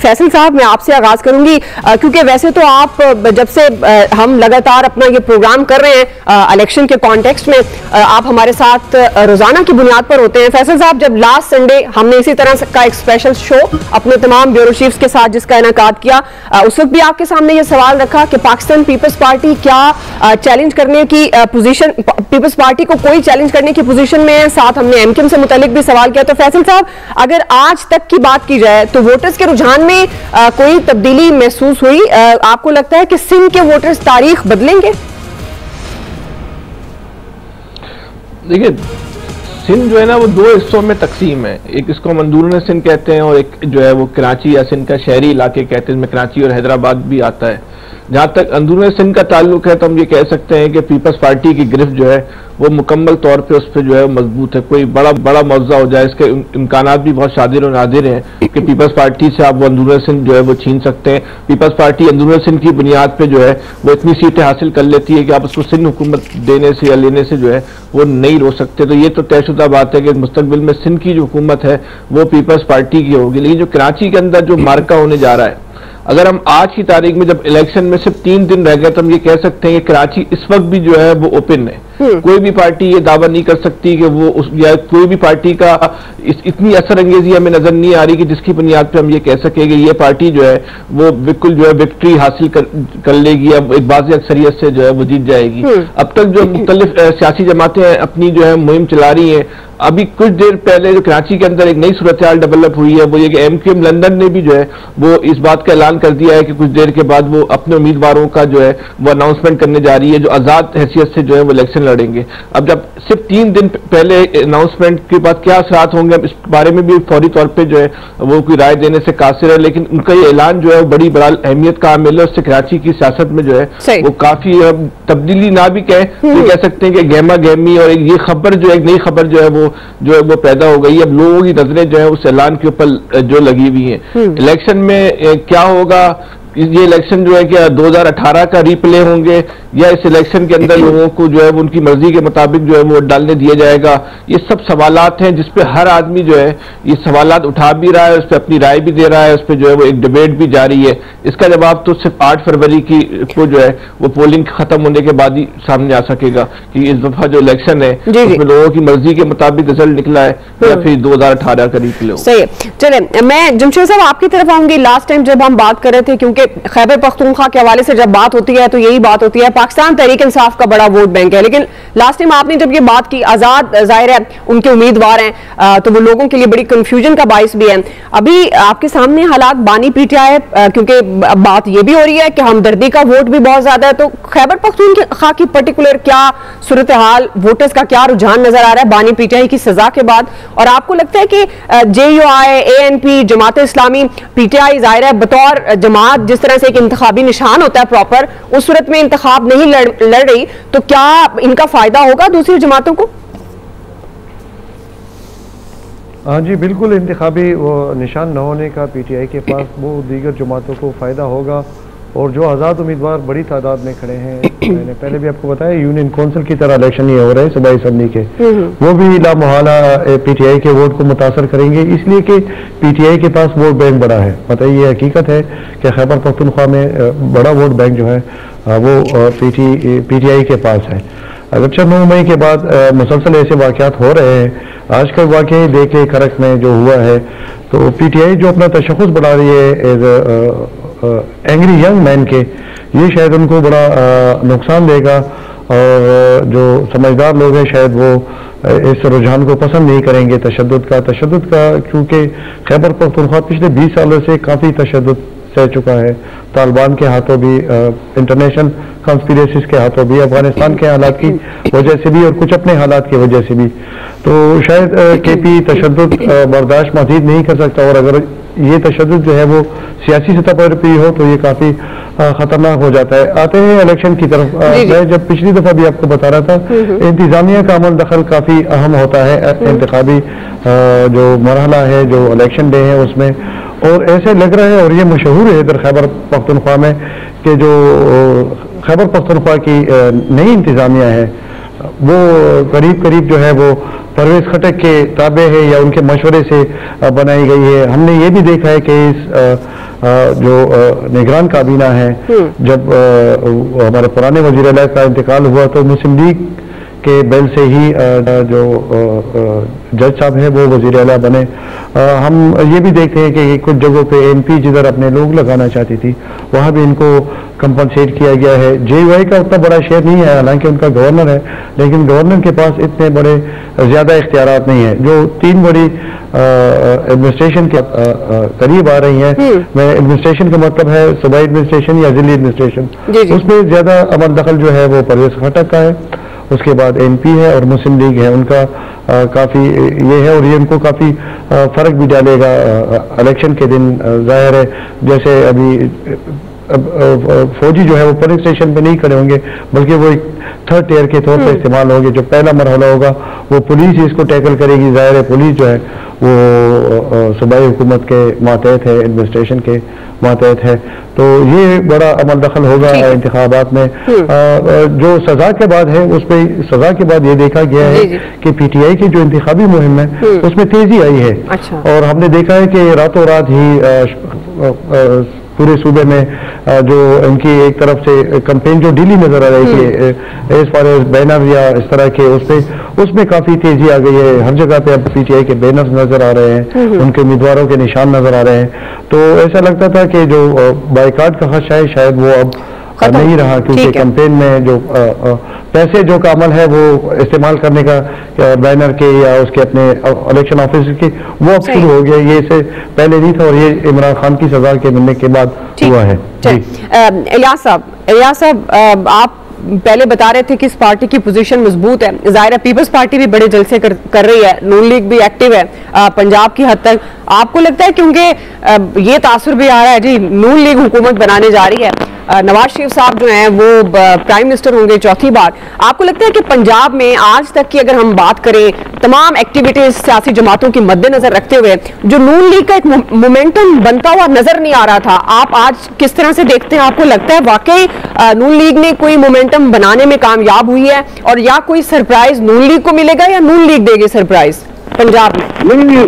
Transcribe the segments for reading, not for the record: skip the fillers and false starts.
फैसल साहब, मैं आपसे आगाज करूंगी क्योंकि वैसे तो आप जब से हम लगातार अपना ये प्रोग्राम कर रहे हैं इलेक्शन के कॉन्टेक्स्ट में, आप हमारे साथ रोजाना की बुनियाद पर होते हैं। फैसल साहब, जब लास्ट संडे हमने इसी तरह का एक स्पेशल शो अपने तमाम ब्यूरो चीफ्स के साथ जिसका इनेकाद किया, उस वक्त भी आपके सामने ये सवाल रखा कि पाकिस्तान पीपल्स पार्टी क्या चैलेंज करने की पोजीशन, पीपल्स पार्टी को कोई चैलेंज करने की पोजीशन में है। साथ हमने एमक्यूएम से मुतालिक भी सवाल किया। तो फैसल साहब, अगर आज तक की बात की जाए तो वोटर्स के रुझान में कोई तब्दीली महसूस हुई? आपको लगता है कि सिंध के वोटर्स तारीख बदलेंगे? देखिए, सिंध जो है ना वो दो हिस्सों में तकसीम है। एक इसको हम अंदरूनी सिंध कहते हैं और एक जो है वो कराची या सिंध का शहरी इलाके कहते हैं, इसमें कराची और हैदराबाद भी आता है। जहाँ तक अंदरूनी सिंध का ताल्लुक है तो हम ये कह सकते हैं कि पीपल्स पार्टी की गिरफ्त जो है वो मुकम्मल तौर पे उस पर जो है मजबूत है। कोई बड़ा मुआवजा हो जाए, इसके इम्कानात भी बहुत शादिर और नादिर हैं कि पीपल्स पार्टी से आप वो अंदरूनी सिंध जो है वो छीन सकते हैं। पीपल्स पार्टी अंदरूनी सिंध की बुनियाद पे जो है वो इतनी सीटें हासिल कर लेती है कि आप उसको सिंध हुकूमत देने से या लेने से जो है वो नहीं रोक सकते। तो ये तो तयशुदा बात है कि मुस्तकबिल में सिंध की जो हुकूमत है वो पीपल्स पार्टी की होगी। लेकिन जो कराची के अंदर जो मार्का होने जा रहा है, अगर हम आज की तारीख में जब इलेक्शन में सिर्फ 3 दिन रह गए तो हम ये कह सकते हैं कि कराची इस वक्त भी जो है वो ओपन है। कोई भी पार्टी ये दावा नहीं कर सकती कि वो या कोई भी पार्टी का इतनी असर अंगेजी हमें नजर नहीं आ रही कि जिसकी बुनियाद पे हम ये कह सकें कि ये पार्टी जो है वो बिल्कुल जो है विक्ट्री हासिल कर लेगी, अब एक बाज़ अक्सरियत से जो है वो जीत जाएगी। अब तक जो मुख्तलिफ सियासी जमातें अपनी जो है मुहिम चला रही हैं, अभी कुछ देर पहले जो कराची के अंदर एक नई सूरत हाल डेवलप हुई है वो ये कि एमक्यूएम लंदन ने भी जो है वो इस बात का ऐलान कर दिया है कि कुछ देर के बाद वो अपने उम्मीदवारों का जो है वो अनाउंसमेंट करने जा रही है जो आजाद हैसियत से जो है वो इलेक्शन लड़ेंगे। अब जब सिर्फ 3 दिन पहले अनाउंसमेंट के बाद क्या असरात होंगे, अब इस बारे में भी फौरी तौर पर जो है वो कोई राय देने से कासिर है। लेकिन उनका ये ऐलान जो है वो बड़ी बड़ा अहमियत का हामिल है। उससे कराची की सियासत में जो है वो काफी तब्दीली ना भी कहें तो कह सकते हैं कि गहमा गहमी और ये खबर जो है, एक नई खबर जो है वो पैदा हो गई। अब लोगों की नजरें जो है उस ऐलान के ऊपर जो लगी हुई हैं। इलेक्शन में क्या होगा, ये इलेक्शन जो है क्या 2018 का रिप्ले होंगे या इस इलेक्शन के अंदर लोगों को जो है वो उनकी मर्जी के मुताबिक जो है वोट डालने दिया जाएगा, ये सब सवालात हैं जिसपे हर आदमी जो है ये सवालात उठा भी रहा है, उस पर अपनी राय भी दे रहा है, उस पर जो है वो एक डिबेट भी जारी है। इसका जवाब तो सिर्फ 8 फरवरी की को जो है वो पोलिंग खत्म होने के बाद ही सामने आ सकेगा कि इस दफा जो इलेक्शन है उसमें लोगों की मर्जी के मुताबिक रिजल्ट निकला है या फिर 2018 का रिप्ले हो। सही है, चले मैं जमशेद साहब आपकी तरफ आऊंगी। लास्ट टाइम जब हम बात कर रहे थे, क्योंकि खैबर पख्तूनख्वा के हवाले से जब बात होती है तो यही बात होती है, पाकिस्तान तहरीक इंसाफ का बड़ा वोट बैंक है। लेकिन लास्ट टाइम आपने जब ये बात की, आजाद जाहिर है उनके उम्मीदवार हैं तो वो लोगों के लिए बड़ी कंफ्यूजन का बाइस भी है। अभी आपके सामने हालात बानी पीटीआई, क्योंकि बात ये भी हो रही है कि हमदर्दी का वोट भी बहुत ज्यादा है, तो खैबर पख्तूनख्वा की पर्टिकुलर क्या सूरत हाल, वोटर्स का क्या रुझान नजर आ रहा है बानी पीटीआई की सजा के बाद? और आपको लगता है कि JUI, ANP, Jamaat Islami, PTI जाहिर है बतौर जमात जिस तरह से एक इंतखाबी निशान होता है प्रॉपर, उस सूरत में इंतखाब नहीं लड़ रही, तो क्या इनका फायदा होगा दूसरी जमातों को? हाँ जी, बिल्कुल इंतखाबी वो निशान न होने का पीटीआई के पास वो दीगर जमातों को फ़ायदा होगा। और जो आज़ाद उम्मीदवार बड़ी तादाद में खड़े हैं, मैंने पहले भी आपको बताया यूनियन कौंसिल की तरह इलेक्शन ये हो रहे हैं सूबाई असम्बली के, वो भी लामोहला पीटीआई के वोट को मुतासर करेंगे, इसलिए कि पीटीआई के पास वोट बैंक बड़ा है। पता ये हकीकत है कि खैबर पख्तूनख्वा में बड़ा वोट बैंक जो है वो पीटीआई के पास है। अगरचे 9 मई के बाद मुसलसल ऐसे वाक़यात हो रहे हैं, आज का वाक़या देखे करक में जो हुआ है, तो पीटीआई जो अपना तशख़्ख़ुस बढ़ा रही है एज एंग्री यंग मैन के, ये शायद उनको बड़ा नुकसान देगा। और जो समझदार लोग हैं शायद वो इस रुझान को पसंद नहीं करेंगे तशद्दुद का, क्योंकि खैबर पख्तूनख्वा पिछले 20 सालों से काफ़ी तशद्दुद सह चुका है, तालिबान के हाथों भी, इंटरनेशनल कॉन्स्पिरेसीज के हाथों भी, अफगानिस्तान के हालात की वजह से भी और कुछ अपने हालात की वजह से भी। तो शायद केपी तशद्दुद बर्दाश्त मज़ीद नहीं कर सकता, और अगर ये तशद्दुद जो है वो सियासी सतह पर भी हो तो ये काफ़ी खतरनाक हो जाता है। आते हैं इलेक्शन की तरफ। मैं जब पिछली दफ़ा भी आपको बता रहा था, इंतजामिया का अमल दखल काफ़ी अहम होता है इंतखाबी जो मरहला है, जो इलेक्शन डे है उसमें। और ऐसे लग रहा है, और ये मशहूर है इधर खैबर पख्तूनख्वा में, कि जो खैबर पख्तूनख्वा की नई इंतजामिया है वो करीब करीब जो है वो परवेज खटक के ताबे है या उनके मशवरे से बनाई गई है। हमने ये भी देखा है कि इस जो निगरान काबीना है, जब हमारे पुराने वज़ीर आला का इंतकाल हुआ तो मुस्लिम लीग के बेल से ही जो जज साहब है वो वज़ीर आला बने। हम ये भी देखते हैं कि कुछ जगहों पे एमपी जिधर अपने लोग लगाना चाहती थी वहाँ भी इनको कंपनसेट किया गया है। जेयूआई का उतना बड़ा शेयर नहीं है, हालांकि उनका गवर्नर है, लेकिन गवर्नर के पास इतने बड़े ज़्यादा इख्तियारात नहीं है। जो तीन बड़ी एडमिनिस्ट्रेशन के करीब आ रही हैं, मैं एडमिनिस्ट्रेशन का मतलब है सूबाई एडमिनिस्ट्रेशन या जिली एडमिनिस्ट्रेशन, उसमें ज़्यादा अमल दखल जो है वो परवेज खटक का है, उसके बाद एमपी है और मुस्लिम लीग है। उनका काफ़ी ये है और ये उनको काफ़ी फ़र्क भी डालेगा इलेक्शन के दिन। जाहिर है जैसे अभी फौजी जो है वो पुलिस स्टेशन पे नहीं खड़े होंगे, बल्कि वो एक थर्ड टियर के तौर पर इस्तेमाल होंगे। जो पहला मरहला होगा वो पुलिस ही इसको टैकल करेगी। जाहिर है पुलिस जो है वो सूबाई हुकूमत के मातहत है, एडमिनिस्ट्रेशन के मातहत है, तो ये बड़ा अमल दखल होगा इंतखाबात में। जो सजा के बाद है उसमें सजा के बाद ये देखा गया है कि पीटीआई की जो इंतखाबी मुहिम है उसमें तेजी आई है। अच्छा। और हमने देखा है कि रातों रात ही पूरे सूबे में जो इनकी एक तरफ से कंपेन जो ढीली नजर आ रही थी एज फार एज बैनर या इस तरह के उसमें काफी तेजी आ गई है। हर जगह पे अब पीटीआई के बैनर्स नजर आ रहे हैं, उनके उम्मीदवारों के निशान नजर आ रहे हैं। तो ऐसा लगता था कि जो बाइकाट का खदशा है शायद वो अब नहीं रहा, क्योंकि कैंपेन में जो पैसे जो का अमल है वो इस्तेमाल करने का बैनर के या उसके अपने इलेक्शन ऑफिसर के वो अब शुरू हो गया। ये इससे पहले नहीं था और ये इमरान खान की सजा के मिलने के बाद हुआ है। इलियास साहब, आप पहले बता रहे थे कि इस पार्टी की पोजीशन मजबूत है। जाहिर है पीपल्स पार्टी भी बड़े जलसे कर रही है, नून लीग भी एक्टिव है पंजाब की हद तक। आपको लगता है, क्योंकि ये तासुर भी आ रहा है जी नून लीग हुकूमत बनाने जा रही है, नवाज शरीफ साहब जो हैं वो प्राइम मिनिस्टर होंगे चौथी बार, आपको लगता है कि पंजाब में आज तक की अगर हम बात करें तमाम एक्टिविटीज सियासी जमातों की मद्देनजर रखते हुए जो नून लीग का एक मोमेंटम बनता हुआ नजर नहीं आ रहा था, आप आज किस तरह से देखते हैं? आपको लगता है वाकई नून लीग ने कोई मोमेंटम बनाने में कामयाब हुई है, और या कोई सरप्राइज नून लीग को मिलेगा या नून लीग देगी सरप्राइज पंजाब में? नहीं,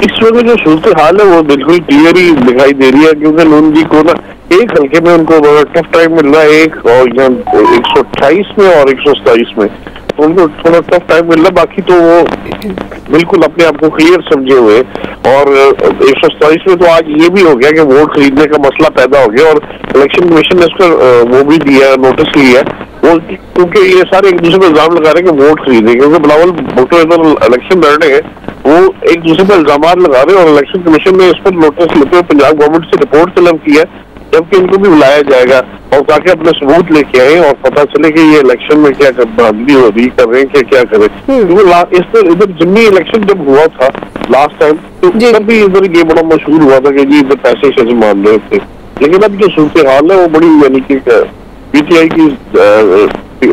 इस वक्त जो सूरत हाल है वो बिल्कुल क्लियर ही दिखाई दे रही है, क्योंकि नून लीग को ना एक हल्के में उनको टफ टाइम मिल रहा है, एक और 128 में और 127 में उनको थोड़ा टफ टाइम मिल रहा है। बाकी तो वो बिल्कुल अपने आप को क्लियर समझे हुए, और 127 में तो आज ये भी हो गया कि वोट खरीदने का मसला पैदा हो गया, और इलेक्शन कमीशन ने इसका वो भी दिया, नोटिस लिया वो, क्योंकि ये सारे एक दूसरे पर इल्जाम लगा रहे हैं कि वोट खरीदे, क्योंकि बिलावल भुट्टो इधर इलेक्शन लड़ रहे हैं, वो एक दूसरे पर इल्जाम लगा रहे हैं, और इलेक्शन कमीशन ने इस पर नोटिस लेते हुए पंजाब गवर्नमेंट से रिपोर्ट तलब किया, जबकि इनको भी बुलाया जाएगा और ताकि अपने सबूत लेके आए और पता चले कि ये इलेक्शन में क्या बराबरी हो रही कर रहे हैं, क्या करें। क्योंकि इधर जिम्नी इलेक्शन जब हुआ था लास्ट टाइम, तो तब भी इधर ये बड़ा मशहूर हुआ था कि जी इधर पैसे से मान रहे थे, लेकिन अब जो सूरत हाल है वो बड़ी, यानी कि पीटीआई की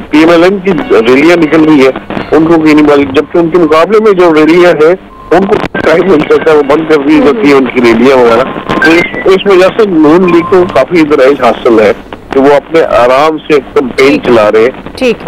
पीएमएलएन की रैलियां निकल रही है, उनको की नहीं मालूम, जबकि उनके मुकाबले में जो रैलियां है उनको टाइम मिल सकता है, वो बंद कर दी जाती है उनकी रैलियां वगैरह। तो इस वजह से नून लीग को काफी इधर एज हासिल है कि वो अपने आराम से कैंपेन चला रहे हैं। ठीक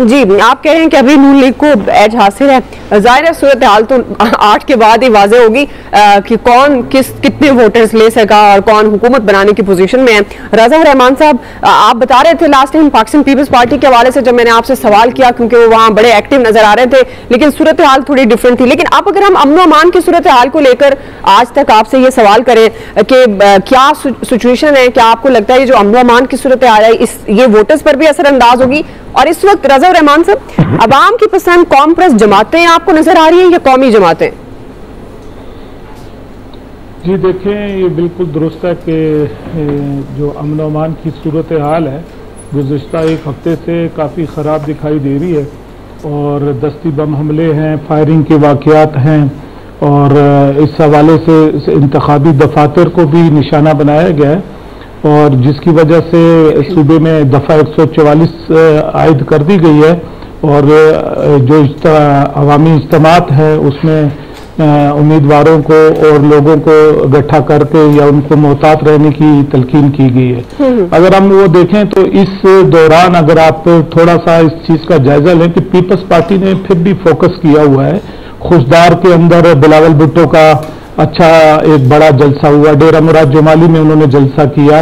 जी, आप कह रहे हैं कि अभी नून लीग को एज हासिल है। जाहिर है सूरत हाल तो 8 के बाद ही वाजे होगी कि कौन कितने वोटर्स ले सका और कौन हुकूमत बनाने की पोजीशन में है। रजा रहमान साहब, आप बता रहे थे लास्ट टाइम पाकिस्तान पीपल्स पार्टी के हवाले से जब मैंने आपसे सवाल किया, क्योंकि वो वहाँ बड़े एक्टिव नजर आ रहे थे, लेकिन सूरत हाल थोड़ी डिफरेंट थी। लेकिन अब अगर हम अमन अमान की सूरत हाल को लेकर आज तक आपसे ये सवाल करें कि क्या सिचुएशन है, क्या आपको लगता है ये जो अमन अमान की सूरत हाल है ये वोटर्स पर भी असरअंदाज होगी? और इस वक्त रजा रहमान साहब, अवाम की पसंद कौम परस्त जमातें आपको नजर आ रही हैं या कौमी जमातें? जी देखें, ये बिल्कुल दुरुस्त है कि जो अमन अमान की सूरत हाल है गुज़िश्ता एक हफ्ते से काफ़ी ख़राब दिखाई दे रही है, और दस्ती बम हमले हैं, फायरिंग के वाक़यात हैं, और इस हवाले से इंतखाबी दफातर को भी निशाना बनाया गया है, और जिसकी वजह से सूबे में दफ़ा 144 आयद कर दी गई है, और जो अवामी इज्तिमात है उसमें उम्मीदवारों को और लोगों को इकट्ठा करके या उनको मोहतात रहने की तलकीन की गई है। अगर हम वो देखें तो इस दौरान अगर आप थोड़ा सा इस चीज का जायजा लें कि पीपल्स पार्टी ने फिर भी फोकस किया हुआ है। खुशदार के अंदर बिलावल भुट्टो का अच्छा एक बड़ा जलसा हुआ, डेरा मुराद जमाली में उन्होंने जलसा किया।